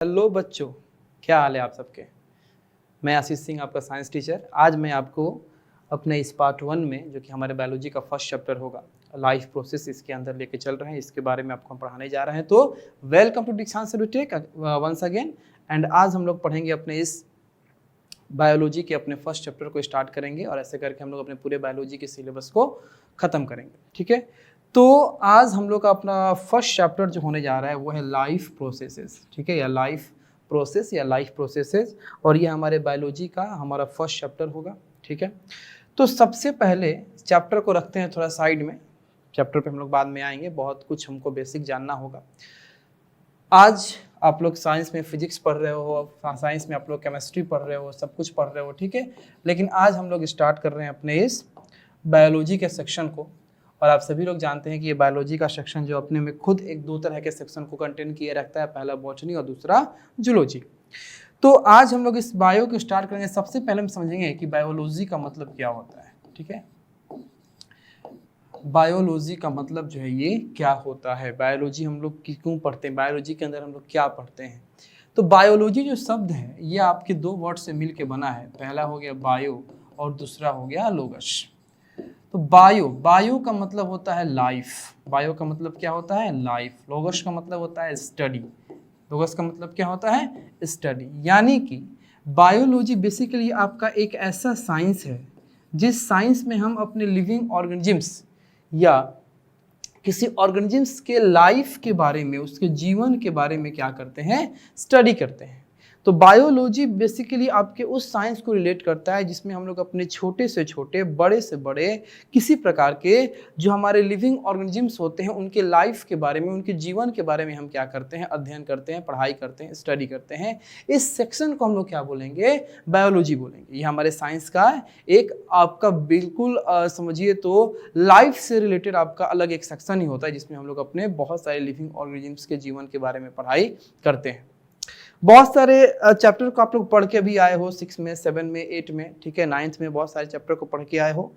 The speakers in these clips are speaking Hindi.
हेलो बच्चों, क्या हाल है आप सबके। मैं आशीष सिंह, आपका साइंस टीचर। आज मैं आपको अपने इस पार्ट 1 में, जो कि हमारे बायोलॉजी का फर्स्ट चैप्टर होगा, लाइफ प्रोसेस, इसके अंदर लेके चल रहे हैं। इसके बारे में आपको हम पढ़ाने जा रहे हैं। तो वेलकम टू दीक्षांत टेक वंस अगेन। एंड आज हम लोग पढ़ेंगे अपने इस बायोलॉजी के अपने फर्स्ट चैप्टर को स्टार्ट करेंगे, और ऐसे करके हम लोग अपने पूरे बायोलॉजी के सिलेबस को ख़त्म करेंगे। ठीक है, तो आज हम लोग का अपना फर्स्ट चैप्टर जो होने जा रहा है वो है लाइफ प्रोसेसेस। ठीक है, या लाइफ प्रोसेस या लाइफ प्रोसेसेस, और ये हमारे बायोलॉजी का हमारा फर्स्ट चैप्टर होगा। ठीक है, तो सबसे पहले चैप्टर को रखते हैं थोड़ा साइड में। चैप्टर पे हम लोग बाद में आएंगे, बहुत कुछ हमको बेसिक जानना होगा। आज आप लोग साइंस में फिजिक्स पढ़ रहे हो, साइंस में आप लोग केमिस्ट्री पढ़ रहे हो, सब कुछ पढ़ रहे हो। ठीक है, लेकिन आज हम लोग स्टार्ट कर रहे हैं अपने इस बायोलॉजी के सेक्शन को। और आप सभी लोग जानते हैं कि ये बायोलॉजी का सेक्शन जो अपने में खुद एक दो तरह के सेक्शन को कंटेन किए रखता है, पहला बॉटनी और दूसरा जूलॉजी। तो आज हम लोग इस बायो को स्टार्ट करेंगे। सबसे पहले हम समझेंगे कि बायोलॉजी का मतलब क्या होता है। ठीक है, बायोलॉजी का मतलब जो है ये क्या होता है, बायोलॉजी हम लोग क्यों पढ़ते हैं, बायोलॉजी के अंदर हम लोग क्या पढ़ते हैं। तो बायोलॉजी जो शब्द है ये आपके दो वर्ड से मिल के बना है। पहला हो गया बायो और दूसरा हो गया लोगस। तो बायो का मतलब होता है लाइफ। बायो का मतलब क्या होता है, लाइफ। लोगस का मतलब होता है स्टडी। लोगस का मतलब क्या होता है, स्टडी। यानी कि बायोलॉजी बेसिकली आपका एक ऐसा साइंस है जिस साइंस में हम अपने लिविंग ऑर्गेनिजम्स या किसी ऑर्गेनिजम्स के लाइफ के बारे में, उसके जीवन के बारे में क्या करते हैं, स्टडी करते हैं। तो बायोलॉजी बेसिकली आपके उस साइंस को रिलेट करता है जिसमें हम लोग अपने छोटे से छोटे, बड़े से बड़े किसी प्रकार के जो हमारे लिविंग ऑर्गेनिजम्स होते हैं उनके लाइफ के बारे में, उनके जीवन के बारे में हम क्या करते हैं, अध्ययन करते हैं, पढ़ाई करते हैं, स्टडी करते हैं। इस सेक्शन को हम लोग क्या बोलेंगे, बायोलॉजी बोलेंगे। ये हमारे साइंस का एक आपका बिल्कुल समझिए तो लाइफ से रिलेटेड आपका अलग एक सेक्शन ही होता है जिसमें हम लोग अपने बहुत सारे लिविंग ऑर्गेनिजम्स के जीवन के बारे में पढ़ाई करते हैं। बहुत सारे चैप्टर को आप लोग पढ़ के भी आए हो, 6 में, 7 में, 8 में। ठीक है, 9th में बहुत सारे चैप्टर को पढ़ के आए हो।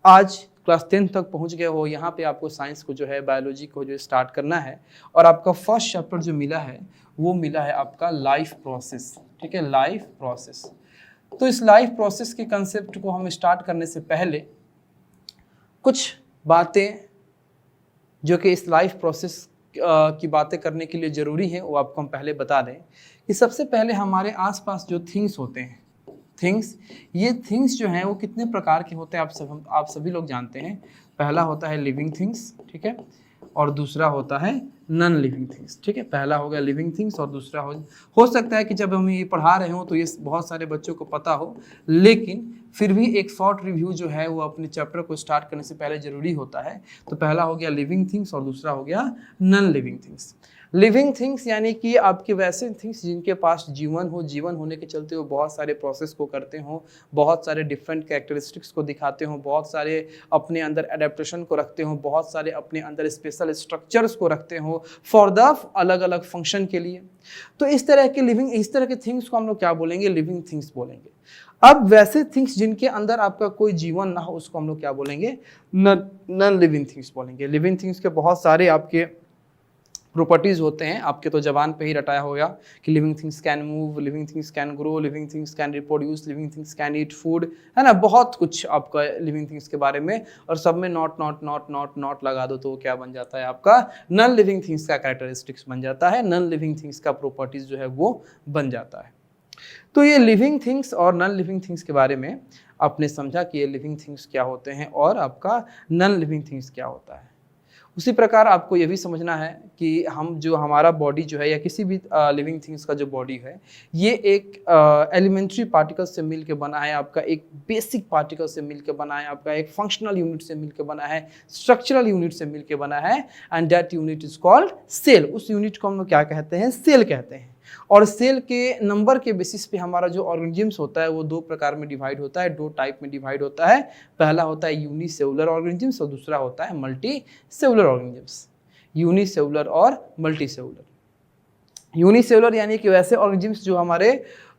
आज क्लास 10 तक पहुंच गए हो। यहाँ पे आपको साइंस को जो है, बायोलॉजी को जो स्टार्ट करना है, और आपका फर्स्ट चैप्टर जो मिला है वो मिला है आपका लाइफ प्रोसेस। ठीक है, लाइफ प्रोसेस। तो इस लाइफ प्रोसेस के कंसेप्ट को हम स्टार्ट करने से पहले कुछ बातें जो कि इस लाइफ प्रोसेस की बातें करने के लिए ज़रूरी है वो आपको हम पहले बता दें कि सबसे पहले हमारे आसपास जो थिंग्स होते हैं, ये थिंग्स जो हैं वो कितने प्रकार के होते हैं आप सभी लोग जानते हैं। पहला होता है लिविंग थिंग्स, ठीक है, और दूसरा होता है नॉन लिविंग थिंग्स। ठीक है, पहला हो गया लिविंग थिंग्स और दूसरा हो सकता है कि जब हम ये पढ़ा रहे हो तो ये बहुत सारे बच्चों को पता हो, लेकिन फिर भी एक शॉर्ट रिव्यू जो है वो अपने चैप्टर को स्टार्ट करने से पहले जरूरी होता है। तो पहला हो गया लिविंग थिंग्स और दूसरा हो गया non living things. Living things यानी कि आपके वैसे थिंग्स जिनके पास जीवन हो, जीवन होने के चलते वो बहुत सारे प्रोसेस को करते हो, बहुत सारे डिफरेंट कैरेक्टरिस्टिक्स को दिखाते हो, बहुत सारे अपने अंदर एडेप्टेशन को रखते हो, बहुत सारे अपने अंदर स्पेशल स्ट्रक्चर्स को रखते हो फॉर द अलग अलग फंक्शन के लिए। तो इस तरह के थिंग्स को हम लोग क्या बोलेंगे, लिविंग थिंग्स बोलेंगे। अब वैसे थिंग्स जिनके अंदर आपका कोई जीवन ना हो उसको हम लोग क्या बोलेंगे, नॉन लिविंग थिंग्स बोलेंगे। लिविंग थिंग्स के बहुत सारे आपके प्रॉपर्टीज होते हैं, आपके तो जबान पे ही रटाया होगा कि living things can move, living things can grow, living things can reproduce, living things can eat food, है ना, बहुत कुछ आपका लिविंग थिंग्स के बारे में। और सब में not not not not not लगा दो तो क्या बन जाता है, आपका नॉन लिविंग थिंग्स का कैरेक्टरिस्टिक्स बन जाता है, नॉन लिविंग थिंग्स का प्रॉपर्टीज जो है वो बन जाता है। तो ये लिविंग थिंग्स और नॉन लिविंग थिंग्स के बारे में आपने समझा कि ये लिविंग थिंग्स क्या होते हैं और आपका नॉन लिविंग थिंग्स क्या होता है। उसी प्रकार आपको ये भी समझना है कि हमारा बॉडी जो है या किसी भी लिविंग थिंग्स का जो बॉडी है ये एक एलिमेंट्री पार्टिकल से मिलकर बना है, आपका एक बेसिक पार्टिकल से मिलकर बना है, आपका एक फंक्शनल यूनिट से मिलकर बना है, स्ट्रक्चरल यूनिट से मिलकर बना है, and that unit is called cell. उस यूनिट को हम लोग क्या कहते हैं, सेल कहते हैं। और सेल के नंबर के बेसिस पे हमारा जो ऑर्गेनिजम्स होता है वो दो प्रकार में डिवाइड होता है, दो टाइप में डिवाइड होता है। पहला होता है यूनिसेलुलर ऑर्गेनिजम्स और दूसरा होता है मल्टी सेलुलर ऑर्गेनिजम्स। यूनिसेलुलर और मल्टी सेलुलर। यूनिसेलुलर यानी कि वैसे ऑर्गेनिजम्स जो हमारे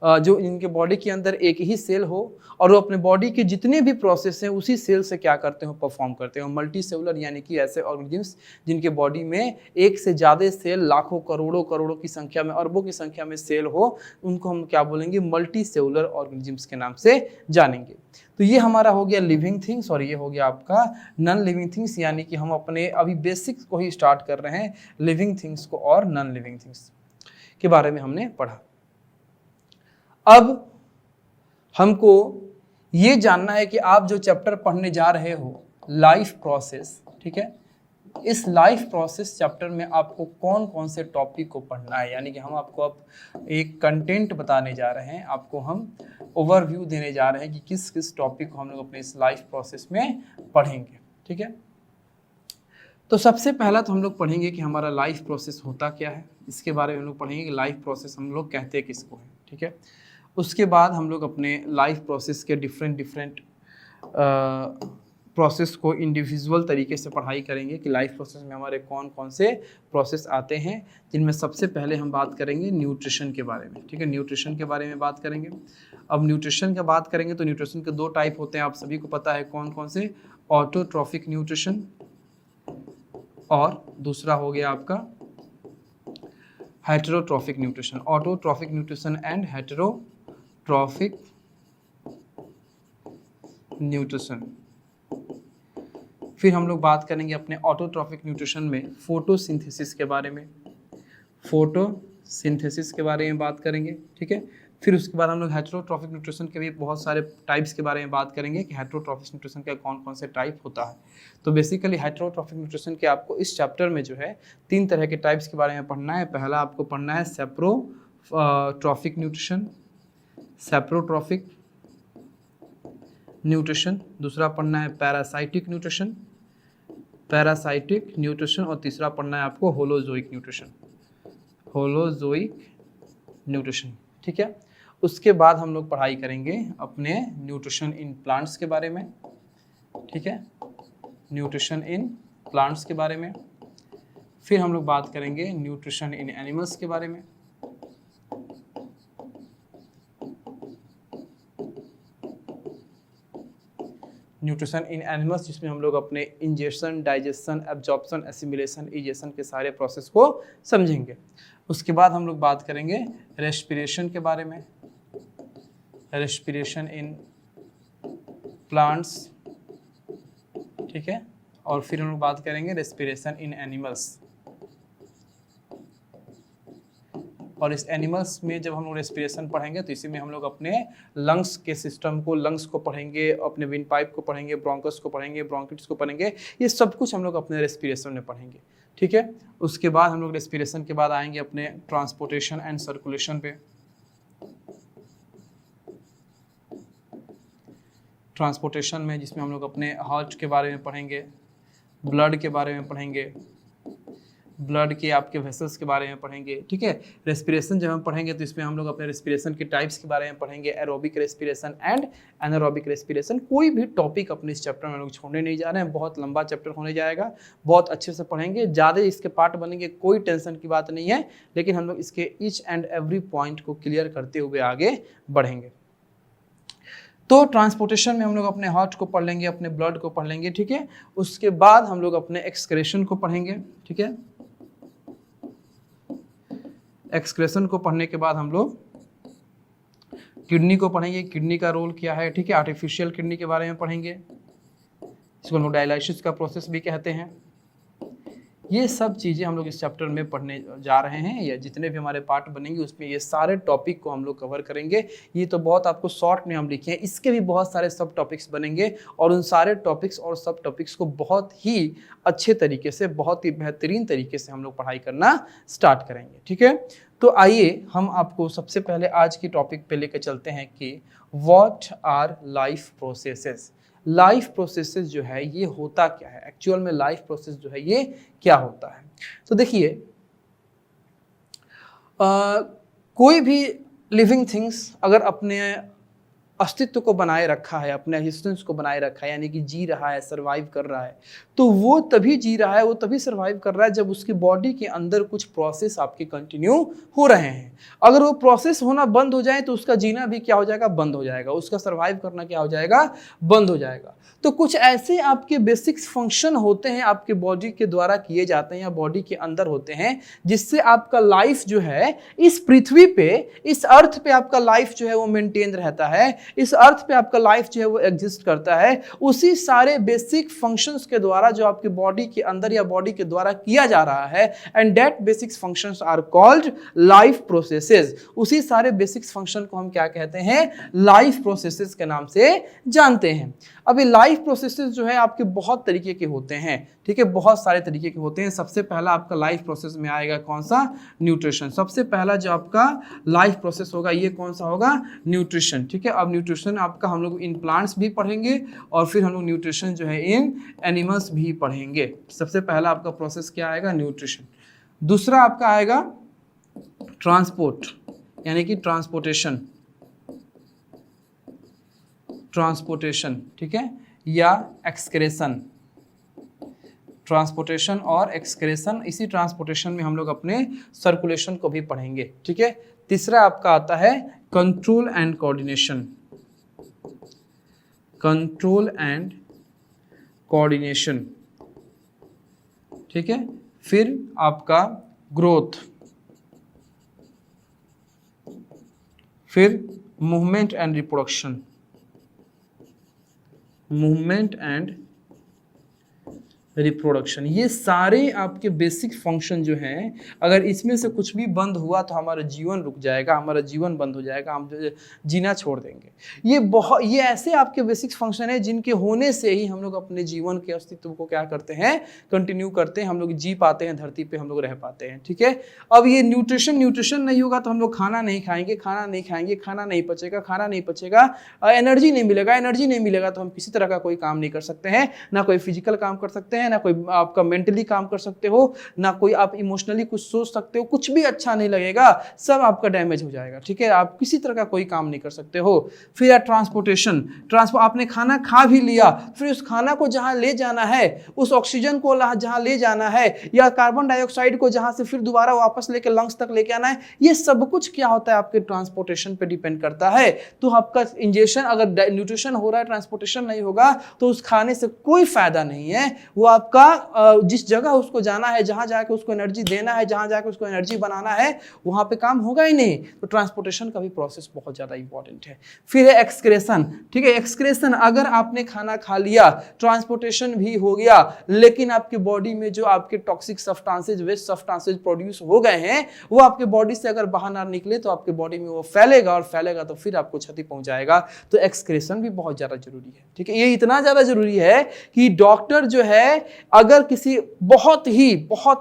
जो इनके बॉडी के अंदर एक ही सेल हो और वो अपने बॉडी के जितने भी प्रोसेस हैं उसी सेल से क्या करते हो, परफॉर्म करते हो। मल्टी सेलुलर यानी कि ऐसे ऑर्गेनिजम्स जिनके बॉडी में एक से ज़्यादा सेल, लाखों करोड़ों करोड़ों की संख्या में, अरबों की संख्या में सेल हो, उनको हम क्या बोलेंगे, मल्टी सेलुलर ऑर्गेनिजम्स के नाम से जानेंगे। तो ये हमारा हो गया लिविंग थिंग्स और ये हो गया आपका नॉन लिविंग थिंग्स, यानी कि हम अपने अभी बेसिक्स को ही स्टार्ट कर रहे हैं, लिविंग थिंग्स को और नॉन लिविंग थिंग्स के बारे में हमने पढ़ा। अब हमको ये जानना है कि आप जो चैप्टर पढ़ने जा रहे हो लाइफ प्रोसेस, ठीक है, इस लाइफ प्रोसेस चैप्टर में आपको कौन कौन से टॉपिक को पढ़ना है, यानी कि हम आपको अब एक कंटेंट बताने जा रहे हैं, आपको हम ओवरव्यू देने जा रहे हैं कि किस किस टॉपिक को हम लोग अपने इस लाइफ प्रोसेस में पढ़ेंगे। ठीक है, तो सबसे पहला तो हम लोग पढ़ेंगे कि हमारा लाइफ प्रोसेस होता क्या है, इसके बारे में हम लोग पढ़ेंगे कि लाइफ प्रोसेस हम लोग कहते हैं किसको है। ठीक है, उसके बाद हम लोग अपने लाइफ प्रोसेस के डिफरेंट प्रोसेस को इंडिविजुअल तरीके से पढ़ाई करेंगे कि लाइफ प्रोसेस में हमारे कौन कौन से प्रोसेस आते हैं, जिनमें सबसे पहले हम बात करेंगे न्यूट्रिशन के बारे में। ठीक है, न्यूट्रिशन के बारे में बात करेंगे। अब न्यूट्रिशन की बात करेंगे तो न्यूट्रिशन के दो टाइप होते हैं, आप सभी को पता है कौन कौन से, ऑटोट्रॉफिक न्यूट्रिशन और दूसरा हो गया आपका heterotrophic nutrition. Autotrophic nutrition and heterotrophic nutrition. फिर हम लोग बात करेंगे अपने ऑटोट्रॉफिक न्यूट्रिशन में फोटोसिंथेसिस के बारे में, फोटोसिंथेसिस के बारे में बात करेंगे। ठीक है, फिर उसके बाद हम लोग हेटेरोट्रॉफिक न्यूट्रिशन के भी बहुत सारे टाइप्स के बारे में बात करेंगे कि हेटेरोट्रॉफिक न्यूट्रिशन का कौन कौन से टाइप होता है। तो बेसिकली हेटेरोट्रॉफिक न्यूट्रिशन के आपको इस चैप्टर में जो है 3 तरह के टाइप्स के बारे में पढ़ना है। पहला आपको पढ़ना है सेप्रोट्रॉफिक न्यूट्रिशन, सेप्रोट्रॉफिक न्यूट्रिशन, दूसरा पढ़ना है पैरासाइटिक न्यूट्रिशन, पैरासाइटिक न्यूट्रिशन, और तीसरा पढ़ना है आपको होलोजोइक न्यूट्रिशन, होलोजोइक न्यूट्रिशन। ठीक है, उसके बाद हम लोग पढ़ाई करेंगे अपने न्यूट्रिशन इन प्लांट्स के बारे में। ठीक है, न्यूट्रिशन इन प्लांट्स के बारे में। फिर हम लोग बात करेंगे न्यूट्रिशन इन एनिमल्स के बारे में। न्यूट्रिशन इन एनिमल्स जिसमें हम लोग अपने injection, digestion, absorption, assimilation, egestion के सारे प्रोसेस को समझेंगे। उसके बाद हम लोग बात करेंगे रेस्पिरेशन के बारे में, रेस्पिरेशन इन प्लांट्स। ठीक है, और फिर हम लोग बात करेंगे रेस्पिरेशन इन एनिमल्स। और इस एनिमल्स में जब हम लोग रेस्पिरेशन पढ़ेंगे तो इसी में हम लोग अपने लंग्स के सिस्टम को, लंग्स को पढ़ेंगे, अपने विंड पाइप को पढ़ेंगे, ब्रोंकस को पढ़ेंगे, ब्रोंकिट्स को पढ़ेंगे, ये सब कुछ हम लोग अपने रेस्पिरेशन में पढ़ेंगे। ठीक है, उसके बाद हम लोग रेस्पिरेशन के बाद आएंगे अपने ट्रांसपोर्टेशन एंड सर्कुलेशन पे। ट्रांसपोर्टेशन में जिसमें हम लोग अपने हार्ट के बारे में पढ़ेंगे, ब्लड के बारे में पढ़ेंगे, ब्लड के आपके वेसल्स के बारे में पढ़ेंगे। ठीक है, रेस्पिरेशन जब हम पढ़ेंगे तो इसमें हम लोग अपने रेस्पिरेशन के टाइप्स के बारे में पढ़ेंगे, aerobic respiration and anaerobic respiration. कोई भी टॉपिक अपने इस चैप्टर में हम लोग छोड़ने नहीं जा रहे हैं, बहुत लंबा चैप्टर होने जाएगा, बहुत अच्छे से पढ़ेंगे, ज़्यादा इसके पार्ट बनेंगे, कोई टेंशन की बात नहीं है, लेकिन हम लोग इसके ईच एंड एवरी पॉइंट को क्लियर करते हुए आगे बढ़ेंगे। तो ट्रांसपोर्टेशन में हम लोग अपने हार्ट को पढ़ लेंगे, अपने ब्लड को पढ़ लेंगे। ठीक है, उसके बाद हम लोग अपने एक्सक्रेशन को पढ़ेंगे। ठीक है, एक्सक्रेशन को पढ़ने के बाद हम लोग किडनी को पढ़ेंगे, किडनी का रोल क्या है। ठीक है, आर्टिफिशियल किडनी के बारे में पढ़ेंगे, इसको हम लोग डायलिसिस का प्रोसेस भी कहते हैं। ये सब चीज़ें हम लोग इस चैप्टर में पढ़ने जा रहे हैं, या जितने भी हमारे पार्ट बनेंगे उसमें ये सारे टॉपिक को हम लोग कवर करेंगे। ये तो बहुत आपको शॉर्ट में हम लिखे हैं, इसके भी बहुत सारे सब टॉपिक्स बनेंगे और उन सारे टॉपिक्स और सब टॉपिक्स को बहुत ही अच्छे तरीके से, बहुत ही बेहतरीन तरीके से हम लोग पढ़ाई करना स्टार्ट करेंगे। ठीक है, तो आइए हम आपको सबसे पहले आज की टॉपिक पे लेकर चलते हैं कि what our life processes. Life processes जो है ये होता क्या है, एक्चुअल में लाइफ प्रोसेस जो है ये क्या होता है। तो देखिए, कोई भी लिविंग थिंग्स अगर अपने अस्तित्व को बनाए रखा है, अपने एग्जिस्टेंस को बनाए रखा है, यानी कि जी रहा है, सर्वाइव कर रहा है, तो वो तभी जी रहा है, वो तभी सर्वाइव कर रहा है जब उसकी बॉडी के अंदर कुछ प्रोसेस आपके कंटिन्यू हो रहे हैं। अगर वो प्रोसेस होना बंद हो जाए तो उसका जीना भी क्या हो जाएगा, बंद हो जाएगा, उसका सर्वाइव करना क्या हो जाएगा, बंद हो जाएगा। तो कुछ ऐसे आपके बेसिक फंक्शन होते हैं, आपके बॉडी के द्वारा किए जाते हैं या बॉडी के अंदर होते हैं, जिससे आपका लाइफ जो है इस पृथ्वी पे, इस अर्थ पे आपका लाइफ जो है वो मेंटेन रहता है, इस अर्थ पे आपका लाइफ जो है वो एग्जिस्ट करता है। उसी सारे बेसिक फंक्शंस के द्वारा जो आपके बॉडी के अंदर या बॉडी के द्वारा किया जा रहा है, and that basic functions are called life processes. उसी सारे बेसिक फंक्शन को हम क्या कहते हैं, लाइफ प्रोसेसेस के नाम से जानते हैं। अब ये लाइफ प्रोसेसेस जो है आपके बहुत तरीके के होते हैं, ठीक है, बहुत सारे तरीके के होते हैं। सबसे पहला आपका लाइफ प्रोसेस में आएगा कौन सा, न्यूट्रिशन। सबसे पहला जो आपका लाइफ प्रोसेस होगा ये कौन सा होगा, न्यूट्रिशन, ठीक है। अब न्यूट्रिशन आपका हम लोग इन प्लांट्स भी पढ़ेंगे और फिर हम लोग न्यूट्रिशन जो है इन एनिमल्स भी पढ़ेंगे। सबसे पहला आपका प्रोसेस क्या आएगा, न्यूट्रिशन। दूसरा आपका आएगा ट्रांसपोर्ट, यानी कि ट्रांसपोर्टेशन, ठीक है, या एक्सक्रेशन। ट्रांसपोर्टेशन और एक्सक्रेशन, इसी ट्रांसपोर्टेशन में हम लोग अपने सर्कुलेशन को भी पढ़ेंगे, ठीक है। तीसरा आपका आता है control and coordination, control and coordination, ठीक है। फिर आपका ग्रोथ, फिर movement and reproduction, movement and reproduction. ये सारे आपके बेसिक फंक्शन जो हैं, अगर इसमें से कुछ भी बंद हुआ तो हमारा जीवन रुक जाएगा, हमारा जीवन बंद हो जाएगा, हम जीना छोड़ देंगे। ये ऐसे आपके बेसिक फंक्शन है जिनके होने से ही हम लोग अपने जीवन के अस्तित्व को क्या करते हैं, कंटिन्यू करते हैं, हम लोग जी पाते हैं, धरती पे हम लोग रह पाते हैं, ठीक है। अब ये न्यूट्रिशन नहीं होगा तो हम लोग खाना नहीं खाएंगे, खाना नहीं पचेगा, एनर्जी नहीं मिलेगा तो हम किसी तरह का कोई काम नहीं कर सकते हैं, ना कोई फिजिकल काम कर सकते हैं, ना कोई आपका मेंटली काम कर सकते हो, ना कोई आप इमोशनली कुछ सोच सकते हो, कुछ भी अच्छा नहीं लगेगा, सब आपका डैमेज हो जाएगा, ठीक है। आप किसी तरह का कोई काम नहीं कर सकते हो। फिर ट्रांसपोर्टेशन, आपने खाना खा भी लिया, फिर उस खाना को जहां ले जाना है, उस ऑक्सीजन को जहां ले जाना है, या कार्बन डाइऑक्साइड को जहां से फिर दोबारा वापस लेके लंग्स तक लेके आना है, ये सब कुछ क्या होता है, आपके ट्रांसपोर्टेशन पे डिपेंड करता है। तो आपका इंजेक्शन, अगर न्यूट्रिशन हो रहा है, ट्रांसपोर्टेशन नहीं होगा तो उस खाने से कोई फायदा नहीं है। वो आपका जिस जगह उसको जाना है, जहां जाके उसको एनर्जी देना है, जहां जाके उसको एनर्जी बनाना है, वहां पे काम होगा ही नहीं। तो ट्रांसपोर्टेशन का भी प्रोसेस बहुत ज्यादा इंपॉर्टेंट है। फिर है एक्सक्रेशन, ठीक है। एक्सक्रेशन, अगर आपने खाना खा लिया, ट्रांसपोर्टेशन भी हो गया, लेकिन आपके बॉडी में जो आपके toxic substances, waste substances produce हो गए हैं, वो आपके बॉडी से अगर बाहर ना निकले तो आपके बॉडी में वो फैलेगा, और फैलेगा तो फिर आपको क्षति पहुंचाएगा। तो एक्सक्रेशन भी बहुत ज्यादा जरूरी है, ठीक है। ये इतना ज्यादा जरूरी है कि डॉक्टर जो है, अगर किसी बहुत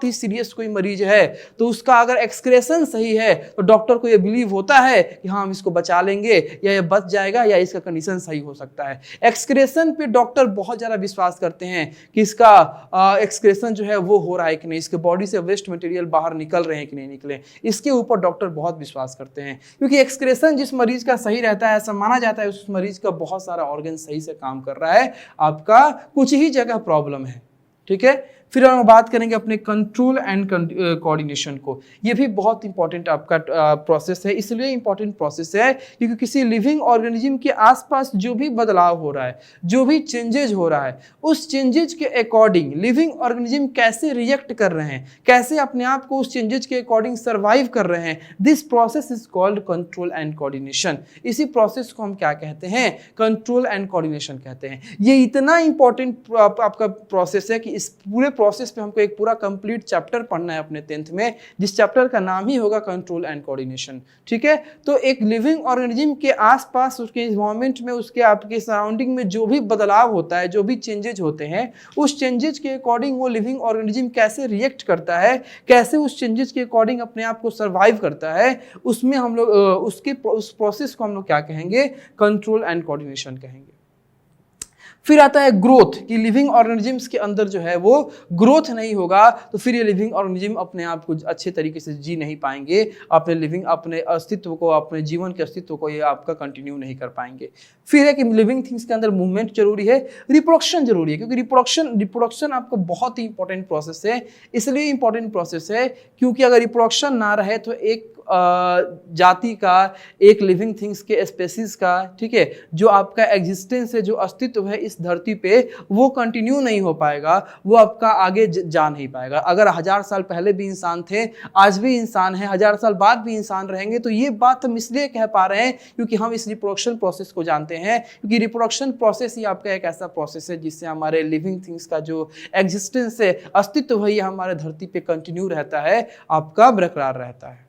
ही सीरियस कोई मरीज है तो उसका अगर एक्सक्रेशन सही है तो डॉक्टर को यह बिलीव होता है कि हाँ, हम इसको बचा लेंगे, या ये बच जाएगा, या इसका कंडीशन सही हो सकता है। एक्सक्रेशन पे डॉक्टर बहुत ज्यादा विश्वास करते हैं कि इसका एक्सक्रेशन जो है वो हो रहा है कि नहीं, इसके बॉडी से वेस्ट मटेरियल बाहर निकल रहे हैं कि नहीं निकले, इसके ऊपर डॉक्टर बहुत विश्वास करते हैं। क्योंकि एक्सक्रेशन जिस मरीज का सही रहता है, ऐसा माना जाता है उस मरीज का बहुत सारा ऑर्गन सही से काम कर रहा है, आपका कुछ ही जगह प्रॉब्लम है, ठीक है। फिर हम बात करेंगे अपने कंट्रोल एंड कोऑर्डिनेशन को। ये भी बहुत इंपॉर्टेंट आपका प्रोसेस है। इसलिए इंपॉर्टेंट प्रोसेस है क्योंकि किसी लिविंग ऑर्गेनिज्म के आसपास जो भी बदलाव हो रहा है, जो भी चेंजेज हो रहा है, उस चेंजेज के अकॉर्डिंग लिविंग ऑर्गेनिज्म कैसे रिएक्ट कर रहे हैं, कैसे अपने आप को उस चेंजेज के अकॉर्डिंग सर्वाइव कर रहे हैं, this process is called control and coordination. इसी प्रोसेस को हम क्या कहते हैं, कंट्रोल एंड कोऑर्डिनेशन कहते हैं। ये इतना इंपॉर्टेंट आपका प्रोसेस है कि इस पूरे प्रोसेस पे हमको एक पूरा कंप्लीट चैप्टर पढ़ना है अपने 10th में, जिस चैप्टर का नाम ही होगा कंट्रोल एंड कोऑर्डिनेशन, ठीक है। तो एक लिविंग ऑर्गेनिज्म के आसपास, उसके एनवायरनमेंट में, उसके आपके सराउंडिंग में जो भी बदलाव होता है, जो भी चेंजेज होते हैं, उस चेंजेज के अकॉर्डिंग वो लिविंग ऑर्गेनिज्म कैसे रिएक्ट करता है, कैसे उस चेंजेज के अकॉर्डिंग अपने आप को सर्वाइव करता है, उसमें हम लोग उस प्रोसेस को हम लोग क्या कहेंगे, कंट्रोल एंड कोऑर्डिनेशन कहेंगे। फिर आता है ग्रोथ, कि लिविंग ऑर्गेनिजम्स के अंदर जो है वो ग्रोथ नहीं होगा तो फिर ये लिविंग ऑर्गेनिज्म अपने आप को अच्छे तरीके से जी नहीं पाएंगे, अपने अस्तित्व को, अपने जीवन के अस्तित्व को ये आपका कंटिन्यू नहीं कर पाएंगे। फिर है कि लिविंग थिंग्स के अंदर मूवमेंट जरूरी है, रिप्रोडक्शन जरूरी है, क्योंकि रिप्रोडक्शन आपका बहुत ही इंपॉर्टेंट प्रोसेस है। इसलिए इंपॉर्टेंट प्रोसेस है क्योंकि अगर रिप्रोडक्शन ना रहे तो एक जाति का, एक लिविंग थिंग्स के स्पेसीज का, ठीक है, जो आपका एग्जिस्टेंस है, जो अस्तित्व है इस धरती पे, वो कंटिन्यू नहीं हो पाएगा, वो आपका आगे जा नहीं पाएगा। अगर 1000 साल पहले भी इंसान थे, आज भी इंसान है, 1000 साल बाद भी इंसान रहेंगे, तो ये बात हम इसलिए कह पा रहे हैं क्योंकि हम इस रिप्रोडक्शन प्रोसेस को जानते हैं, क्योंकि रिप्रोडक्शन प्रोसेस ही आपका एक ऐसा प्रोसेस है जिससे हमारे लिविंग थिंग्स का जो एग्जिस्टेंस है, अस्तित्व है, ये हमारे धरती पे कंटिन्यू रहता है, आपका बरकरार रहता है।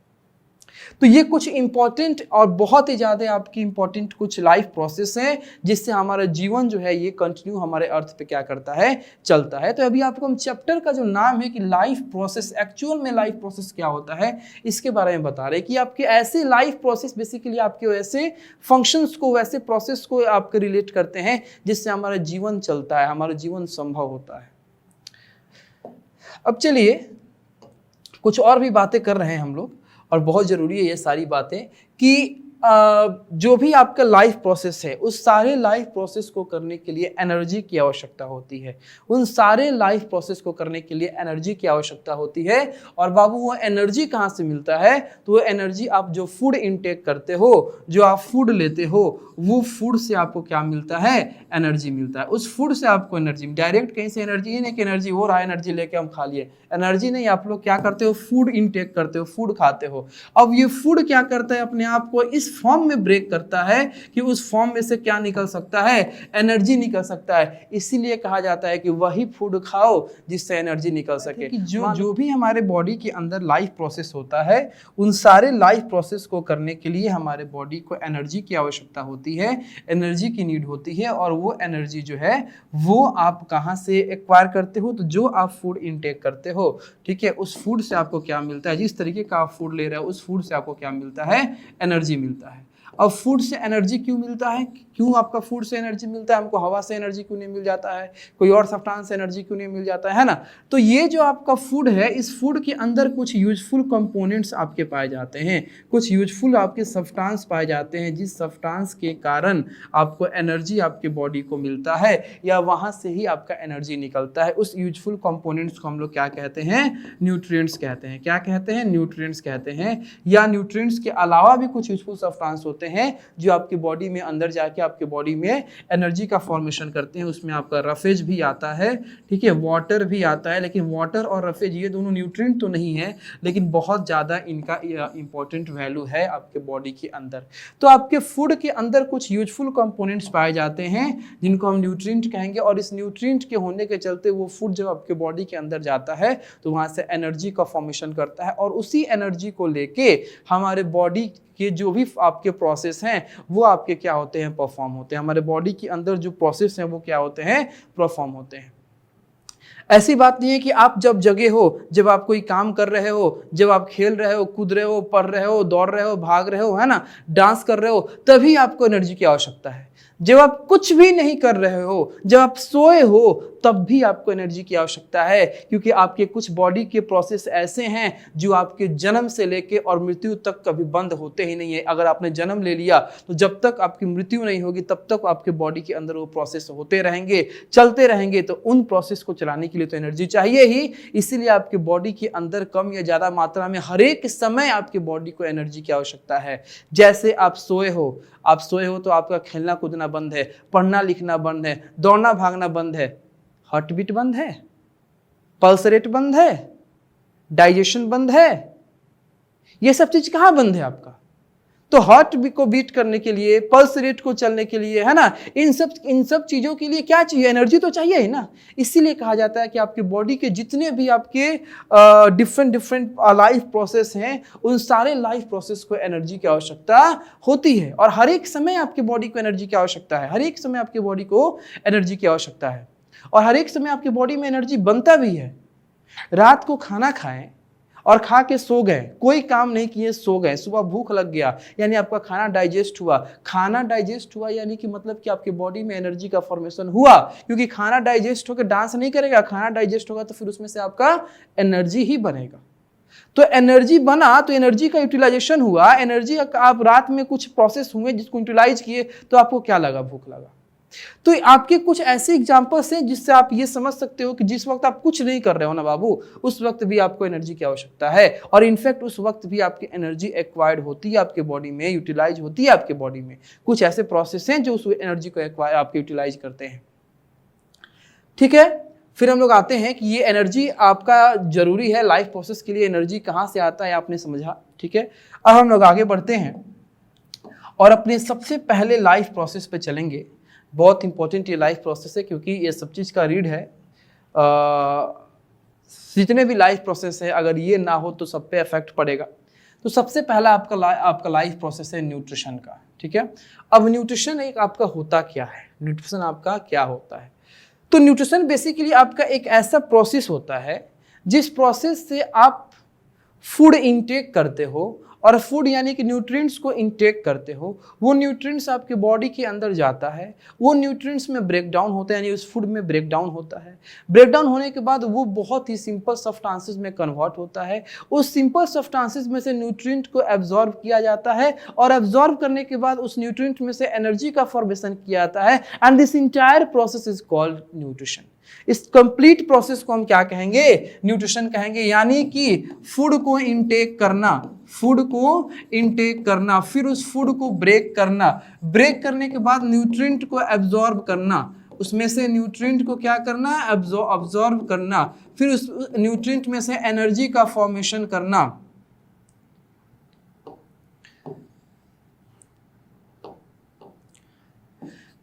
तो ये कुछ इंपॉर्टेंट और बहुत ही ज़्यादा आपकी इंपॉर्टेंट कुछ लाइफ प्रोसेस हैं जिससे हमारा जीवन जो है ये कंटिन्यू हमारे अर्थ पे क्या करता है, चलता है। तो अभी आपको हम चैप्टर का जो नाम है कि लाइफ प्रोसेस, एक्चुअल में लाइफ प्रोसेस क्या होता है इसके बारे में बता रहे हैं कि आपके ऐसे लाइफ प्रोसेस बेसिकली आपके वैसे फंक्शंस को, वैसे प्रोसेस को आपके रिलेट करते हैं जिससे हमारा जीवन चलता है, हमारा जीवन संभव होता है। अब चलिए कुछ और भी बातें कर रहे हैं हम लोग, और बहुत ज़रूरी है ये सारी बातें कि जो भी आपका लाइफ प्रोसेस है उस सारे लाइफ प्रोसेस को करने के लिए एनर्जी की आवश्यकता होती है। उन सारे लाइफ प्रोसेस को करने के लिए एनर्जी की आवश्यकता होती है। और बाबू वो एनर्जी कहाँ से मिलता है? तो वो एनर्जी आप जो फूड इनटेक करते हो, जो आप फूड लेते हो, वो फूड से आपको क्या मिलता है? एनर्जी मिलता है। उस फूड से आपको एनर्जी, डायरेक्ट कहीं से एनर्जी ही नहीं कि एनर्जी हो रहा है, एनर्जी लेके हम खा लिए, एनर्जी नहीं। आप लोग क्या करते हो? फूड इनटेक करते हो, फूड खाते हो। अब ये फूड क्या करता है? अपने आप को इस फॉर्म में ब्रेक करता है कि उस फॉर्म में से क्या निकल सकता है? एनर्जी निकल सकता है। इसीलिए कहा जाता है कि वही फूड खाओ जिससे एनर्जी निकल सके। कि जो भी हमारे बॉडी के अंदर लाइफ प्रोसेस होता है, उन सारे लाइफ प्रोसेस को करने के लिए हमारे बॉडी को एनर्जी की आवश्यकता होती है, एनर्जी की नीड होती है। और वो एनर्जी जो है वो आप कहाँ से एक्वायर करते हो? तो जो आप फूड इनटेक करते हो, ठीक है, उस फूड से आपको क्या मिलता है? जिस तरीके का आप फूड ले रहे हो उस फूड से आपको क्या मिलता है? एनर्जी मिलता है। अब फूड से एनर्जी क्यों मिलता है? क्यों आपका फूड से एनर्जी मिलता है? हमको हवा से एनर्जी क्यों नहीं मिल जाता है? कोई और सब्सटेंस से एनर्जी क्यों नहीं मिल जाता है ना? तो ये जो आपका फूड है, इस फूड के अंदर कुछ यूजफुल कंपोनेंट्स आपके पाए जाते हैं, कुछ यूजफुल आपके सब्सटेंस पाए जाते हैं, जिस सब्सटेंस के कारण आपको एनर्जी आपके बॉडी को मिलता है या वहाँ से ही आपका एनर्जी निकलता है। उस यूजफुल कंपोनेंट्स को हम लोग क्या कहते हैं? न्यूट्रिएंट्स कहते हैं। क्या कहते हैं? न्यूट्रिएंट्स कहते हैं। या न्यूट्रिएंट्स के अलावा भी कुछ यूजफुल सब्सटेंस होते हैं जो आपकी बॉडी में अंदर जाके आपके बॉडी में एनर्जी का फॉर्मेशन करते हैं। उसमें आपका रफेज भी आता है, ठीक है, वाटर भी आता है। लेकिन वाटर और रफेज ये दोनों न्यूट्रिएंट तो नहीं है, लेकिन बहुत ज़्यादा इनका इंपॉर्टेंट वैल्यू है आपके बॉडी के अंदर। तो आपके फूड के अंदर कुछ यूजफुल कंपोनेंट्स पाए जाते हैं जिनको हम न्यूट्रिएंट कहेंगे। और इस न्यूट्रिएंट के होने के चलते वो फूड जब आपके बॉडी के अंदर जाता है तो वहाँ से एनर्जी का फॉर्मेशन करता है। और उसी एनर्जी को लेके हमारे बॉडी कि जो भी आपके प्रोसेस हैं वो आपके क्या होते हैं? परफॉर्म होते हैं। हमारे बॉडी के अंदर जो प्रोसेस हैं वो क्या होते हैं? परफॉर्म होते हैं। ऐसी बात नहीं है कि आप जब जगे हो, जब आप कोई काम कर रहे हो, जब आप खेल रहे हो, कूद रहे हो, पढ़ रहे हो, दौड़ रहे हो, भाग रहे हो, है ना, डांस कर रहे हो, तभी आपको एनर्जी की आवश्यकता है। जब आप कुछ भी नहीं कर रहे हो, जब आप सोए हो, तब भी आपको एनर्जी की आवश्यकता है, क्योंकि आपके कुछ बॉडी के प्रोसेस ऐसे हैं जो आपके जन्म से लेके और मृत्यु तक कभी बंद होते ही नहीं है। अगर आपने जन्म ले लिया तो जब तक आपकी मृत्यु नहीं होगी तब तक आपके बॉडी के अंदर वो प्रोसेस होते रहेंगे, चलते रहेंगे। तो उन प्रोसेस को चलाने के लिए तो एनर्जी चाहिए ही। इसीलिए आपके बॉडी के अंदर कम या ज़्यादा मात्रा में हर एक समय आपके बॉडी को एनर्जी की आवश्यकता है। जैसे आप सोए हो, तो आपका खेलना कूदना बंद है, पढ़ना लिखना बंद है, दौड़ना भागना बंद है, हार्ट बीट बंद है, पल्स रेट बंद है, डाइजेशन बंद है। ये सब चीज कहाँ बंद है आपका? तो हार्ट को बीट करने के लिए, पल्स रेट को चलने के लिए, है ना, इन सब चीजों के लिए क्या चाहिए? एनर्जी तो चाहिए ही ना। इसीलिए कहा जाता है कि आपकी बॉडी के जितने भी आपके डिफरेंट लाइफ प्रोसेस हैं, उन सारे लाइफ प्रोसेस को एनर्जी की आवश्यकता होती है। और हर एक समय आपकी बॉडी को एनर्जी की आवश्यकता है, हर एक समय आपकी बॉडी को एनर्जी की आवश्यकता है। और हर एक समय आपकी बॉडी में एनर्जी बनता भी है। रात को खाना खाएं और खा के सो गए, कोई काम नहीं किए, सो गए, सुबह भूख लग गया यानी आपका खाना डाइजेस्ट हुआ। खाना डाइजेस्ट हुआ यानी कि मतलब कि आपके बॉडी में एनर्जी का फॉर्मेशन हुआ, क्योंकि खाना डाइजेस्ट होकर डांस नहीं करेगा, खाना डाइजेस्ट होगा तो फिर उसमें से आपका एनर्जी ही बनेगा। तो एनर्जी बना तो एनर्जी का यूटिलाइजेशन हुआ, एनर्जी आप रात में कुछ प्रोसेस हुए जिसको यूटिलाइज किए तो आपको क्या लगा, भूख लगा। तो आपके कुछ ऐसे एग्जांपल्स हैं जिससे आप ये समझ सकते हो कि जिस वक्त आप कुछ नहीं कर रहे हो ना बाबू, उस वक्त भी आपको एनर्जी की आवश्यकता है, और इनफैक्ट उस वक्त भी आपकी एनर्जी एक्वायर्ड होती है आपके बॉडी में, यूटिलाइज होती है आपके बॉडी में। कुछ ऐसे प्रोसेस हैं जो उस एनर्जी को एक्वायर आपके यूटिलाइज करते हैं। ठीक है, फिर हम लोग आते हैं कि ये एनर्जी आपका जरूरी है लाइफ प्रोसेस के लिए, एनर्जी कहाँ से आता है आपने समझा। ठीक है, अब हम लोग आगे बढ़ते हैं और अपने सबसे पहले लाइफ प्रोसेस पे चलेंगे। बहुत इंपॉर्टेंट ये लाइफ प्रोसेस है, क्योंकि ये सब चीज़ का रीड है। जितने भी लाइफ प्रोसेस है अगर ये ना हो तो सब पे इफेक्ट पड़ेगा। तो सबसे पहला आपका लाइफ प्रोसेस है न्यूट्रिशन का। ठीक है, अब न्यूट्रिशन एक आपका होता क्या है, न्यूट्रिशन आपका क्या होता है? तो न्यूट्रिशन बेसिकली आपका एक ऐसा प्रोसेस होता है जिस प्रोसेस से आप फूड इंटेक करते हो, और फूड यानी कि न्यूट्रिएंट्स को इंटेक करते हो, वो न्यूट्रिएंट्स आपके बॉडी के अंदर जाता है, वो न्यूट्रिएंट्स में ब्रेक डाउन होता है, यानी उस फूड में ब्रेक डाउन होता है। ब्रेक डाउन होने के बाद वो बहुत ही सिंपल सब्सटेंसेस में कन्वर्ट होता है। उस सिंपल सब्सटेंसेस में से न्यूट्रिएंट को एब्जॉर्ब किया जाता है, और एब्जॉर्ब करने के बाद उस न्यूट्रिएंट में से एनर्जी का फॉर्मेशन किया जाता है, and this entire process is called nutrition. इस कंप्लीट प्रोसेस को हम क्या कहेंगे, न्यूट्रिशन कहेंगे। यानी कि फूड को इनटेक करना, फूड को इनटेक करना, फिर उस फूड को ब्रेक करना, ब्रेक करने के बाद न्यूट्रिएंट को एब्जॉर्ब करना, उसमें से न्यूट्रिएंट को क्या करना, एब्जॉर्ब करना, फिर उस न्यूट्रिएंट में से एनर्जी का फॉर्मेशन करना,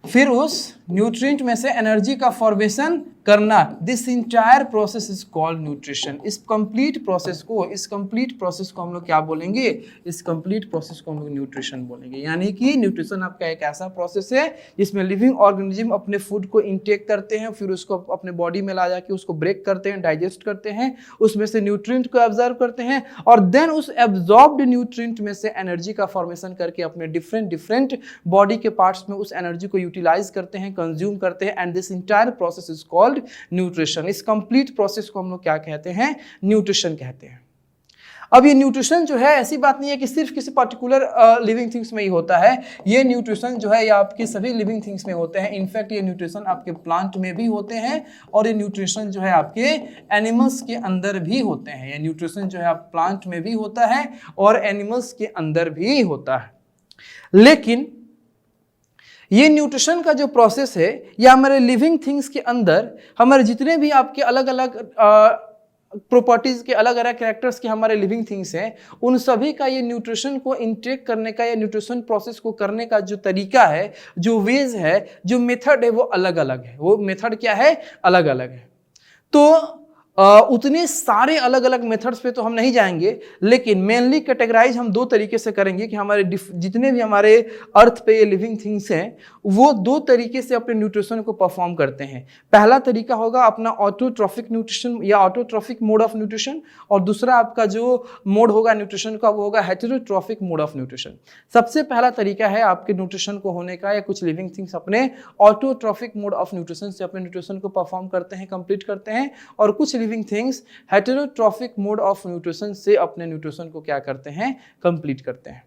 फिर उस न्यूट्रिएंट में से एनर्जी का फॉर्मेशन करना। This entire process is called nutrition. इस कंप्लीट प्रोसेस को हम लोग क्या बोलेंगे, इस कंप्लीट प्रोसेस को हम लोग न्यूट्रिशन बोलेंगे। यानी कि न्यूट्रिशन आपका एक ऐसा प्रोसेस है जिसमें लिविंग ऑर्गेनिज्म अपने फूड को इंटेक करते हैं, फिर उसको अपने बॉडी में ला जाके उसको ब्रेक करते हैं, डाइजेस्ट करते हैं, उसमें से न्यूट्रिएंट को एब्जॉर्ब करते हैं, और देन उस एब्जॉर्ब्ड न्यूट्रिएंट में से एनर्जी का फॉर्मेशन करके अपने डिफरेंट बॉडी के पार्ट्स में उस एनर्जी को यूटिलाइज करते हैं, कंज्यूम करते हैं, and this entire process is called nutrition. इस कंप्लीट प्रोसेस को हम लोग क्या कहते हैं, न्यूट्रिशन कहते हैं। अब ये न्यूट्रिशन जो है ऐसी बात नहीं है कि सिर्फ किसी पर्टिकुलर लिविंग थिंग्स में ही होता है। ये न्यूट्रिशन जो है ये आपके सभी लिविंग थिंग्स में होते हैं। इनफैक्ट ये न्यूट्रिशन आपके प्लांट में भी होते हैं, और ये न्यूट्रिशन जो है आपके एनिमल्स के अंदर भी होते हैं। ये न्यूट्रिशन जो है आप प्लांट में भी होता है और एनिमल्स के अंदर भी होता है। लेकिन ये न्यूट्रिशन का जो प्रोसेस है या हमारे लिविंग थिंग्स के अंदर हमारे जितने भी आपके अलग अलग प्रॉपर्टीज के अलग अलग कैरेक्टर्स के हमारे लिविंग थिंग्स हैं, उन सभी का ये न्यूट्रिशन को इंटेक करने का या न्यूट्रिशन प्रोसेस को करने का जो तरीका है, जो वेज है, जो मेथड है, वो अलग अलग है। वो मेथड क्या है, अलग अलग है। तो उतने सारे अलग अलग मेथड्स पे तो हम नहीं जाएंगे, लेकिन मेनली कैटेगराइज हम दो तरीके से करेंगे कि हमारे जितने भी हमारे अर्थ पे ये लिविंग थिंग्स हैं वो दो तरीके से अपने न्यूट्रिशन को परफॉर्म करते हैं। पहला तरीका होगा अपना ऑटोट्रॉफिक न्यूट्रिशन या ऑटोट्रॉफिक मोड ऑफ न्यूट्रिशन, और दूसरा आपका जो मोड होगा न्यूट्रिशन का वो होगा हेटेरोट्रॉफिक मोड ऑफ न्यूट्रिशन। सबसे पहला तरीका है आपके न्यूट्रिशन को होने का, या कुछ लिविंग थिंग्स अपने ऑटोट्रॉफिक मोड ऑफ न्यूट्रिशन से अपने न्यूट्रिशन को परफॉर्म करते हैं, कंप्लीट करते हैं, और कुछ living things heterotrophic mode of nutrition से अपने न्यूट्रिशन को क्या करते हैं, कंप्लीट करते हैं।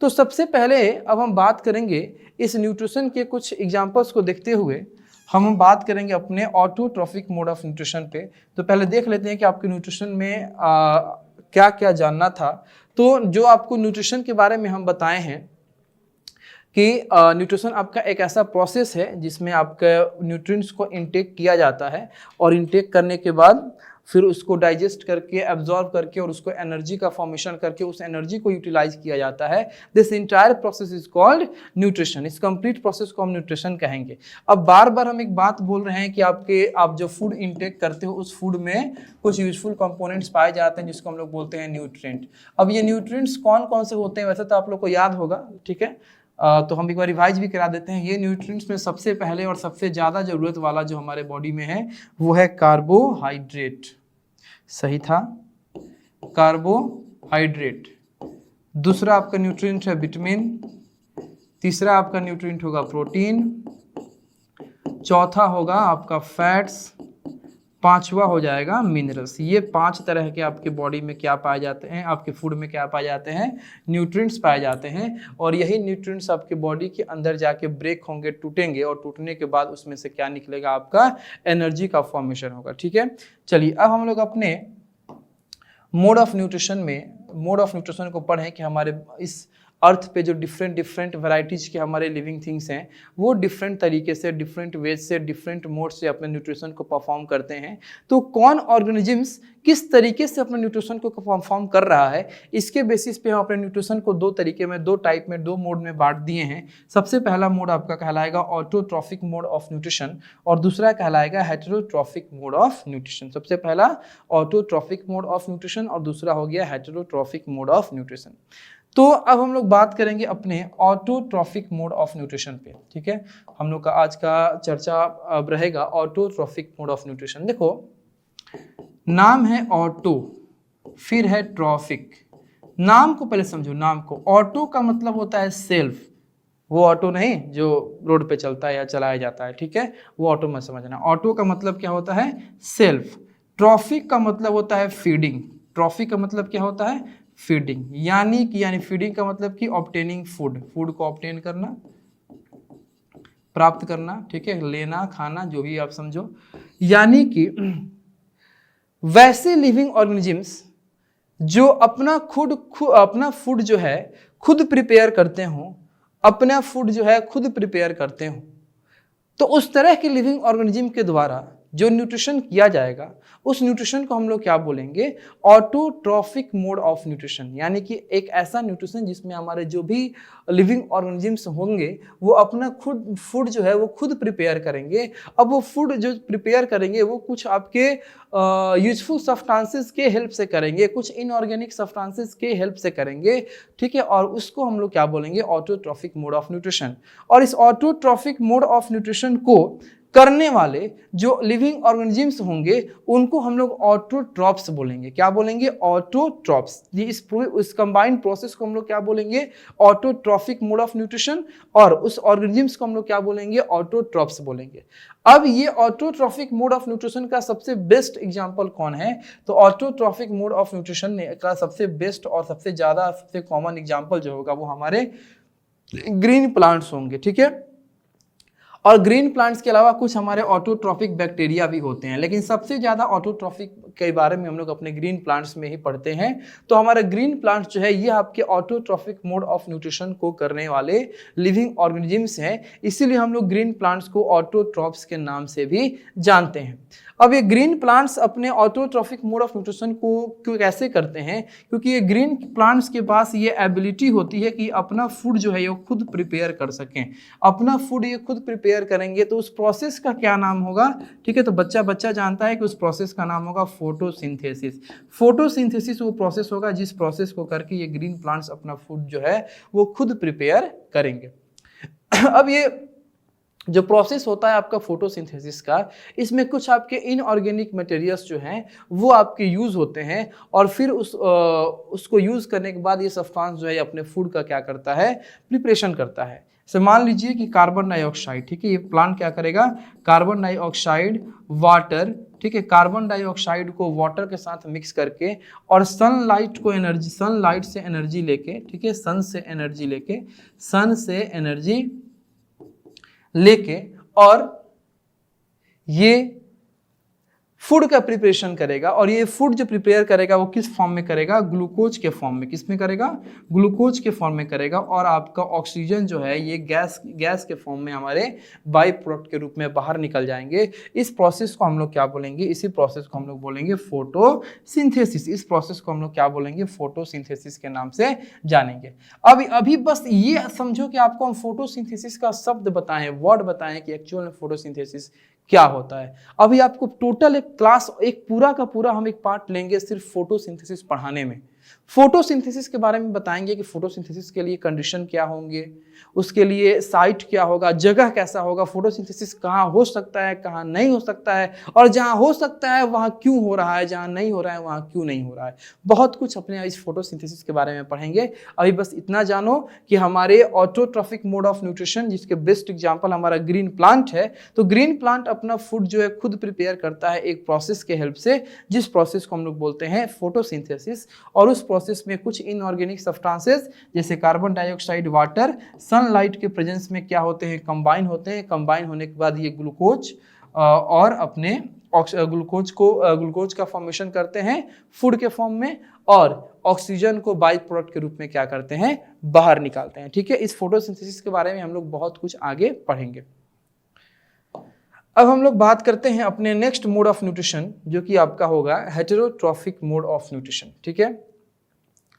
तो सबसे पहले अब हम बात करेंगे इस न्यूट्रिशन के कुछ एग्जांपल्स को देखते हुए हम बात करेंगे अपने ऑटोट्रॉफिक मोड ऑफ न्यूट्रिशन पे। तो पहले देख लेते हैं कि आपके न्यूट्रिशन में क्या क्या जानना था। तो जो आपको न्यूट्रिशन के बारे में हम बताए हैं कि न्यूट्रिशन आपका एक ऐसा प्रोसेस है जिसमें आपके न्यूट्रिएंट्स को इंटेक किया जाता है, और इंटेक करने के बाद फिर उसको डाइजेस्ट करके, एब्जॉर्ब करके, और उसको एनर्जी का फॉर्मेशन करके उस एनर्जी को यूटिलाइज किया जाता है। This entire process is called nutrition. इस कंप्लीट प्रोसेस को हम न्यूट्रिशन कहेंगे। अब बार बार हम एक बात बोल रहे हैं कि आप जो फूड इंटेक करते हो उस फूड में कुछ यूजफुल कंपोनेंट्स पाए जाते हैं जिसको हम लोग बोलते हैं न्यूट्रिएंट। अब ये न्यूट्रिएंट्स कौन कौन से होते हैं वैसे तो आप लोग को याद होगा, ठीक है, तो हम एक बार रिवाइज भी करा देते हैं। ये न्यूट्रिएंट्स में सबसे पहले और सबसे ज़्यादा ज़रूरत वाला जो हमारे बॉडी में है वो है कार्बोहाइड्रेट। सही था, कार्बोहाइड्रेट, दूसरा आपका न्यूट्रिएंट है विटामिन, तीसरा आपका न्यूट्रिएंट होगा प्रोटीन, चौथा होगा आपका फैट्स, पांचवा हो जाएगा मिनरल्स। ये 5 तरह के आपके बॉडी में क्या पाए जाते हैं, आपके फूड में क्या पाए जाते हैं, न्यूट्रिएंट्स पाए जाते हैं। और यही न्यूट्रिएंट्स आपके बॉडी के अंदर जाके ब्रेक होंगे, टूटेंगे, और टूटने के बाद उसमें से क्या निकलेगा, आपका एनर्जी का फॉर्मेशन होगा। ठीक है, चलिए अब हम लोग अपने मोड ऑफ न्यूट्रिशन को पढ़ें कि हमारे इस अर्थ पे जो डिफरेंट वैरायटीज के हमारे लिविंग थिंग्स हैं वो डिफरेंट तरीके से, डिफरेंट वेज से, डिफरेंट मोड से अपने न्यूट्रिशन को परफॉर्म करते हैं। तो कौन ऑर्गेनिजम्स किस तरीके से अपने न्यूट्रिशन को परफॉर्म कर रहा है, इसके बेसिस पे हम अपने न्यूट्रिशन को 2 तरीके में, 2 टाइप में, 2 मोड में बांट दिए हैं। सबसे पहला मोड आपका कहलाएगा ऑटोट्रॉफिक मोड ऑफ न्यूट्रिशन और दूसरा कहलाएगा हेटेरोट्रॉफिक मोड ऑफ न्यूट्रिशन। सबसे पहला ऑटोट्रॉफिक मोड ऑफ न्यूट्रिशन और दूसरा हो गया हेटेरोट्रॉफिक मोड ऑफ न्यूट्रिशन। तो अब हम लोग बात करेंगे अपने ऑटोट्रॉफिक मोड ऑफ न्यूट्रिशन पे। ठीक है, हम लोग का आज का चर्चा अब रहेगा ऑटोट्रॉफिक मोड ऑफ न्यूट्रिशन। देखो, नाम है ऑटो, फिर है ट्रॉफिक। नाम को पहले समझो, नाम को। ऑटो का मतलब होता है सेल्फ, वो ऑटो नहीं जो रोड पे चलता है या चलाया जाता है। ठीक है, वो ऑटो मत समझना। ऑटो का मतलब क्या होता है, सेल्फ। ट्रॉफिक का मतलब होता है फीडिंग। ट्रॉफिक का मतलब क्या होता है, फीडिंग। यानी फीडिंग का मतलब कि ऑब्टेनिंग फूड को ऑब्टेन करना, प्राप्त करना। ठीक है, लेना, खाना, जो भी आप समझो। यानी कि वैसे लिविंग ऑर्गेनिजम्स जो अपना फूड जो है खुद प्रिपेयर करते हो, अपना फूड जो है खुद प्रिपेयर करते हो, तो उस तरह के लिविंग ऑर्गेनिज्म के द्वारा जो न्यूट्रिशन किया जाएगा उस न्यूट्रिशन को हम लोग क्या बोलेंगे, ऑटोट्रॉफिक मोड ऑफ न्यूट्रिशन। यानी कि एक ऐसा न्यूट्रिशन जिसमें हमारे जो भी लिविंग ऑर्गेनिजम्स होंगे वो अपना खुद फूड जो है वो खुद प्रिपेयर करेंगे। अब वो फूड जो प्रिपेयर करेंगे वो कुछ आपके यूजफुल सब्सटेंसेस के हेल्प से करेंगे, कुछ इनऑर्गेनिक सब्सटेंसेस के हेल्प से करेंगे। ठीक है, और उसको हम लोग क्या बोलेंगे, ऑटोट्रॉफिक मोड ऑफ न्यूट्रिशन। और इस ऑटोट्रॉफिक मोड ऑफ न्यूट्रिशन को करने वाले जो लिविंग ऑर्गेनिजम्स होंगे उनको हम लोग ऑटोट्रॉप्स बोलेंगे। क्या बोलेंगे, ऑटोट्रॉप्स। ये इस कंबाइंड प्रोसेस को हम लोग क्या बोलेंगे, ऑटोट्रॉफिक मोड ऑफ न्यूट्रिशन, और उस ऑर्गेनिजम्स को हम लोग क्या बोलेंगे, ऑटोट्रॉप्स बोलेंगे। अब ये ऑटोट्रॉफिक मोड ऑफ न्यूट्रिशन का सबसे बेस्ट एग्जांपल कौन है, तो ऑटोट्रॉफिक मोड ऑफ न्यूट्रिशन का सबसे बेस्ट और सबसे ज्यादा सबसे कॉमन एग्जांपल जो होगा वो हमारे ग्रीन प्लांट्स होंगे। ठीक है, और ग्रीन प्लांट्स के अलावा कुछ हमारे ऑटोट्रॉफिक बैक्टीरिया भी होते हैं, लेकिन सबसे ज़्यादा ऑटोट्रॉफिक के बारे में हम लोग अपने ग्रीन प्लांट्स में ही पढ़ते हैं। तो हमारे ग्रीन प्लांट्स जो है ये आपके ऑटोट्रॉफिक मोड ऑफ न्यूट्रिशन को करने वाले लिविंग ऑर्गेनिजम्स हैं, इसीलिए हम लोग ग्रीन प्लांट्स को ऑटोट्रॉप्स के नाम से भी जानते हैं। अब ये ग्रीन प्लांट्स अपने ऑटोट्रॉफिक मोड ऑफ न्यूट्रिशन को कैसे करते हैं, क्योंकि ये ग्रीन प्लांट्स के पास ये एबिलिटी होती है कि अपना फूड जो है ये खुद प्रिपेयर कर सकें। अपना फूड ये खुद प्रिपेयर करेंगे तो उस प्रोसेस का क्या नाम होगा, ठीक है, तो बच्चा जानता है कि उस प्रोसेस का नाम होगा फोटोसिंथेसिस। फोटोसिंथेसिस वो प्रोसेस होगा जिस प्रोसेस को करके ये ग्रीन प्लांट्स अपना फूड जो है वो खुद प्रिपेयर करेंगे। अब ये जो प्रोसेस होता है आपका फोटोसिंथेसिस का, इसमें कुछ आपके इनऑर्गेनिक मटेरियल्स जो हैं वो आपके यूज़ होते हैं, और फिर उसको यूज़ करने के बाद ये सब्सटेंस जो है अपने फूड का क्या करता है, प्रिपरेशन करता है। तो मान लीजिए कि कार्बन डाइऑक्साइड, ठीक है, ये प्लांट क्या करेगा, कार्बन डाइऑक्साइड, वाटर, ठीक है, कार्बन डाइऑक्साइड को वाटर के साथ मिक्स करके और सनलाइट से एनर्जी लेके, ठीक है, सन से एनर्जी लेके और ये फूड का प्रिपरेशन करेगा। और ये फूड जो प्रिपेयर करेगा वो किस फॉर्म में करेगा, ग्लूकोज के फॉर्म में। किस में करेगा, ग्लूकोज के फॉर्म में करेगा। और आपका ऑक्सीजन जो है ये गैस के फॉर्म में हमारे बाई प्रोडक्ट के रूप में बाहर निकल जाएंगे। इस प्रोसेस को हम लोग क्या बोलेंगे, इसी प्रोसेस को हम लोग बोलेंगे फोटोसिंथेसिस। इस प्रोसेस को हम लोग क्या बोलेंगे, फोटोसिंथेसिस के नाम से जानेंगे। अभी बस ये समझो कि आपको हम फोटोसिंथेसिस का शब्द बताएं, वर्ड बताएं कि एक्चुअल में फोटोसिंथेसिस क्या होता है। अभी आपको टोटल एक क्लास, एक पूरा का पूरा हम एक पार्ट लेंगे सिर्फ फोटोसिंथेसिस पढ़ाने में। फोटोसिंथेसिस के बारे में बताएंगे कि फोटोसिंथेसिस के लिए कंडीशन क्या होंगे, उसके लिए साइट क्या होगा, जगह कैसा होगा, फोटोसिंथेसिस कहाँ हो सकता है कहाँ नहीं हो सकता है, और जहाँ हो सकता है वहाँ क्यों हो रहा है, जहाँ नहीं हो रहा है वहाँ क्यों नहीं हो रहा है। बहुत कुछ अपने इस फोटोसिंथेसिस के बारे में पढ़ेंगे। अभी बस इतना जानो कि हमारे ऑटोट्रॉफिक मोड ऑफ न्यूट्रिशन, जिसके बेस्ट एग्जाम्पल हमारा ग्रीन प्लांट है, तो ग्रीन प्लांट अपना फूड जो है खुद प्रिपेयर करता है एक प्रोसेस के हेल्प से, जिस प्रोसेस को हम लोग बोलते हैं फोटोसिंथेसिस। और उस प्रोसेस में कुछ इनऑर्गेनिक सब्सटेंसेस जैसे कार्बन डाइऑक्साइड, वाटर, सनलाइट के प्रेजेंस में क्या होते हैं, कंबाइन होते हैं। कंबाइन होने के बाद ये ग्लूकोज और अपने ग्लूकोज का फॉर्मेशन करते हैं फूड के फॉर्म में, और ऑक्सीजन को बाई प्रोडक्ट के रूप में क्या करते हैं, बाहर निकालते हैं। ठीक है, इस फोटोसिंथेसिस के बारे में हम लोग बहुत कुछ आगे पढ़ेंगे। अब हम लोग बात करते हैं अपने नेक्स्ट मोड ऑफ न्यूट्रिशन, जो कि आपका होगा हेटेरोट्रॉफिक मोड ऑफ न्यूट्रिशन। ठीक है,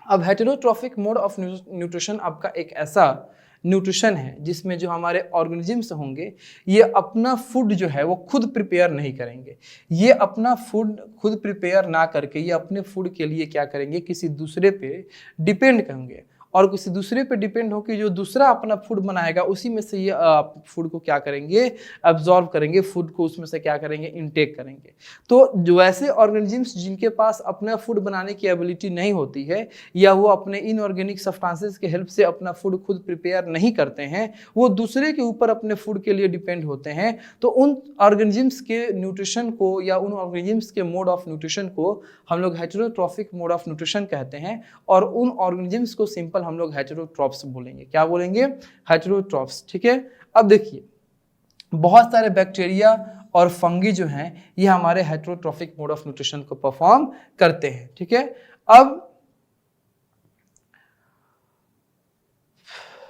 अब हेटेरोट्रॉफिक मोड ऑफ न्यूट्रिशन आपका एक ऐसा न्यूट्रिशन है जिसमें जो हमारे ऑर्गेनिजम्स होंगे ये अपना फूड जो है वो खुद प्रिपेयर नहीं करेंगे। ये अपना फूड खुद प्रिपेयर ना करके ये अपने फूड के लिए क्या करेंगे, किसी दूसरे पे डिपेंड करेंगे, और किसी दूसरे पे डिपेंड होकर जो दूसरा अपना फूड बनाएगा उसी में से ये फूड को क्या करेंगे, अब्जॉर्व करेंगे, फूड को उसमें से क्या करेंगे, इनटेक करेंगे। तो जो ऐसे ऑर्गेनिजम्स जिनके पास अपना फूड बनाने की एबिलिटी नहीं होती है, या वो अपने इनऑर्गेनिक सब्सटेंसेस के हेल्प से अपना फूड खुद प्रिपेयर नहीं करते हैं, वो दूसरे के ऊपर अपने फूड के लिए डिपेंड होते हैं, तो उन ऑर्गेनिजम्स के न्यूट्रिशन को या उन ऑर्गेनिजम्स के मोड ऑफ न्यूट्रिशन को हम लोग हेटेरोट्रॉफिक मोड ऑफ न्यूट्रिशन कहते हैं। और उन ऑर्गेनिजम्स को सिंपल हम लोग हेटेरोट्रॉप्स बोलेंगे। क्या बोलेंगे, हेटेरोट्रॉप्स। ठीक है, अब देखिए बहुत सारे बैक्टीरिया और फंगी जो हैं ये हमारे हेटेरोट्रॉफिक मोड ऑफ न्यूट्रिशन को परफॉर्म करते हैं। ठीक है, अब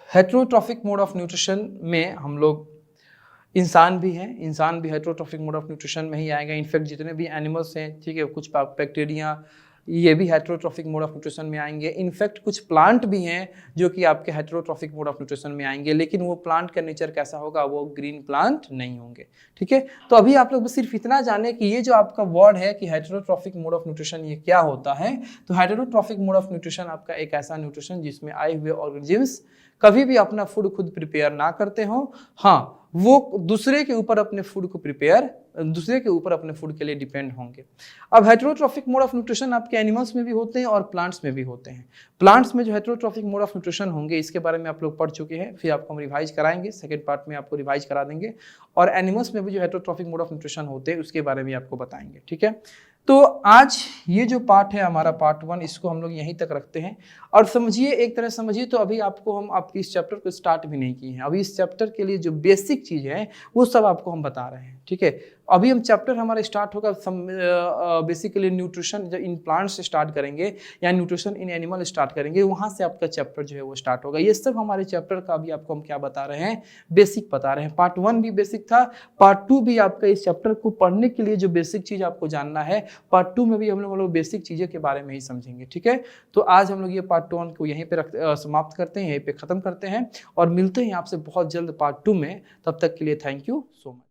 हेटेरोट्रॉफिक मोड ऑफ न्यूट्रिशन में हम लोग इंसान भी हैं, इंसान भी हेटेरोट्रॉफिक मोड ऑफ न्यूट्रिशन में ही आएगा। इनफैक्ट जितने भी एनिमल्स हैं, ठीक है, कुछ बैक्टीरिया ये भी हेटेरोट्रॉफिक मोड ऑफ न्यूट्रिशन में आएंगे। इनफैक्ट कुछ प्लांट भी हैं जो कि आपके हेटेरोट्रॉफिक मोड ऑफ न्यूट्रिशन में आएंगे, लेकिन वो प्लांट का नेचर कैसा होगा, वो ग्रीन प्लांट नहीं होंगे। ठीक है, तो अभी आप लोग बस सिर्फ इतना जाने कि ये जो आपका वर्ड है कि हेटेरोट्रॉफिक मोड ऑफ न्यूट्रिशन ये क्या होता है। तो हेटेरोट्रॉफिक मोड ऑफ न्यूट्रिशन आपका एक ऐसा न्यूट्रिशन जिसमें आए हुए ऑर्गेनिजम्स कभी भी अपना फूड खुद प्रिपेयर ना करते हो, हाँ वो दूसरे के ऊपर अपने फूड को दूसरे के ऊपर अपने फूड के लिए डिपेंड होंगे। अब हेटेरोट्रॉफिक मोड ऑफ न्यूट्रिशन आपके एनिमल्स में भी होते हैं और प्लांट्स में भी होते हैं। प्लांट्स में जो हेटेरोट्रॉफिक मोड ऑफ न्यूट्रिशन होंगे इसके बारे में आप लोग पढ़ चुके हैं, फिर आपको हम रिवाइज कराएंगे, सेकंड पार्ट में आपको रिवाइज करा देंगे। और एनिमल्स में भी जो हेटेरोट्रॉफिक मोड ऑफ न्यूट्रिशन होते हैं उसके बारे में आपको बताएंगे। ठीक है, तो आज ये जो पार्ट है हमारा पार्ट 1, इसको हम लोग यहीं तक रखते हैं। और समझिए, एक तरह समझिए तो अभी आपको हम आपकी इस चैप्टर को स्टार्ट भी नहीं किए हैं। अभी इस चैप्टर के लिए जो बेसिक चीज़ है वो सब आपको हम बता रहे हैं। ठीक है, अभी हम चैप्टर हमारा स्टार्ट होगा बेसिकली न्यूट्रिशन इन प्लांट्स से स्टार्ट करेंगे या न्यूट्रिशन इन एनिमल स्टार्ट करेंगे, वहाँ से आपका चैप्टर जो है वो स्टार्ट होगा। ये सब हमारे चैप्टर का अभी आपको हम क्या बता रहे हैं, बेसिक बता रहे हैं। पार्ट 1 भी बेसिक था, पार्ट 2 भी आपका इस चैप्टर को पढ़ने के लिए जो बेसिक चीज़ आपको जानना है, पार्ट 2 में भी हम लोग बेसिक चीज़ों के बारे में ही समझेंगे। ठीक है, तो आज हम लोग ये पार्ट 1 को यहीं पे समाप्त करते हैं, यहीं पे ख़त्म करते हैं और मिलते हैं आपसे बहुत जल्द पार्ट 2 में। तब तक के लिए थैंक यू सो मच।